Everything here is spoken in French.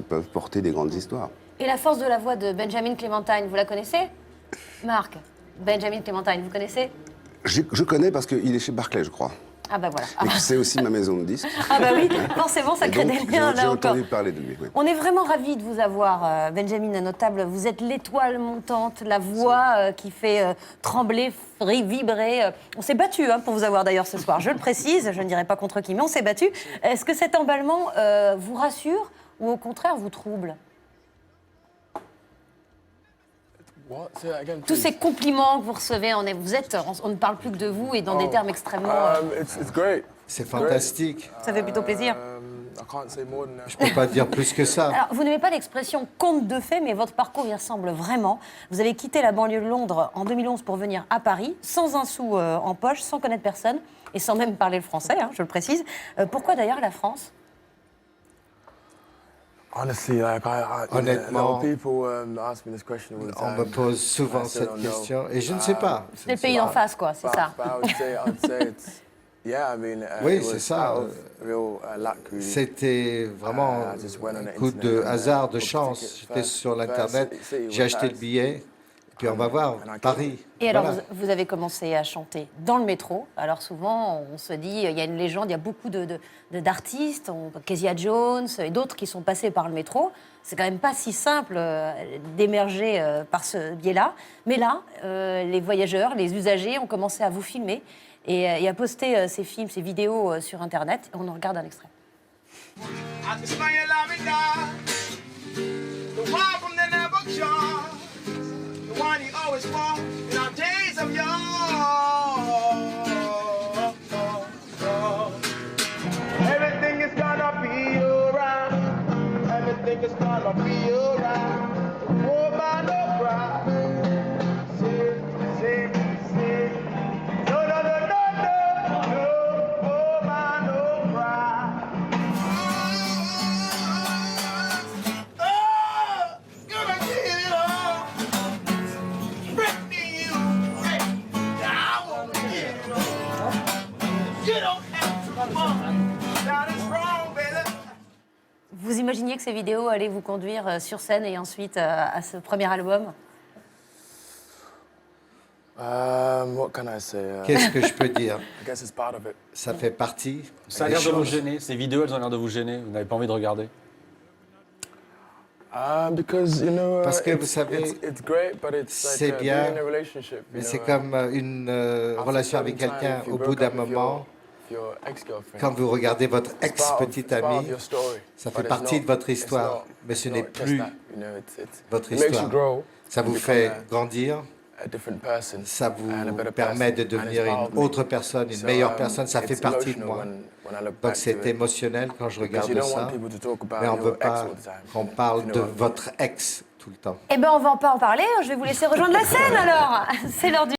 peuvent porter des grandes histoires. Et la force de la voix de Benjamin Clementine, vous la connaissez? Marc, Benjamin Clementine, vous connaissez? Je connais parce qu'il est chez Barclay, je crois. Ah bah voilà. Et que c'est aussi ma maison de disques. Ah bah oui, forcément, ça Et crée donc, des liens j'ai là encore. entendu parler de lui, oui. On est vraiment ravis de vous avoir, Benjamin, à notre table. Vous êtes l'étoile montante, la voix qui fait trembler, vibrer. On s'est battu pour vous avoir d'ailleurs ce soir, je le précise, je ne dirai pas contre qui, mais on s'est battu. Est-ce que cet emballement vous rassure ou au contraire vous trouble? Tous ces compliments que vous recevez, on ne parle plus que de vous et dans des termes extrêmement... C'est fantastique. Ça fait plutôt plaisir. Je peux pas dire plus que ça. Alors, vous n'aimez pas l'expression conte de fées, mais votre parcours y ressemble vraiment. Vous avez quitté la banlieue de Londres en 2011 pour venir à Paris, sans un sou en poche, sans connaître personne, et sans même parler le français, je le précise. Pourquoi d'ailleurs la France? Honnêtement, on me pose souvent cette question et je ne sais pas. C'est le pays d'en face, quoi, c'est ça. Oui, c'est ça. C'était vraiment un coup de hasard, de chance. J'étais sur l'Internet, j'ai acheté le billet, et puis on va voir, Paris. Et alors, Voilà. vous avez commencé à chanter dans le métro. Alors souvent, on se dit, il y a une légende, il y a beaucoup d'artistes, Kezia Jones et d'autres qui sont passés par le métro. C'est quand même pas si simple d'émerger par ce biais-là. Mais là, les voyageurs, les usagers ont commencé à vous filmer et à poster ces films, ces vidéos sur Internet. On en regarde un extrait. Everything is gonna be alright. Everything is gonna be alright. Oh, man, no cry. Say. No, no, no, no, no, no. Oh, man, no cry. Oh, gonna get it all. Britney, you. Hey, I wanna get it all. You don't have to come on. That is wrong, baby. Vous imaginiez que ces vidéos allaient vous conduire sur scène et ensuite à ce premier album? What can I say? Qu'est-ce que je peux dire? I guess it's part of it. Ça fait partie. Ça a des l'air de vous choses. gêner. Ces vidéos, elles ont l'air de vous gêner. Vous n'avez pas envie de regarder. Because Parce que vous it's, savez, it's great, but it's c'est like bien, being in a relationship. Mais c'est comme une relation avec quelqu'un. Au bout d'un moment, quand vous regardez votre ex-petite amie, ça fait partie de votre histoire, mais ce n'est plus votre histoire. Ça vous fait grandir, ça vous permet de devenir une autre personne, une meilleure personne, ça fait partie de moi. Donc c'est émotionnel quand je regarde ça, mais on ne veut pas qu'on parle de votre ex tout le temps. Eh bien, on va pas en parler. Je vais vous laisser rejoindre la scène alors. C'est l'heure du...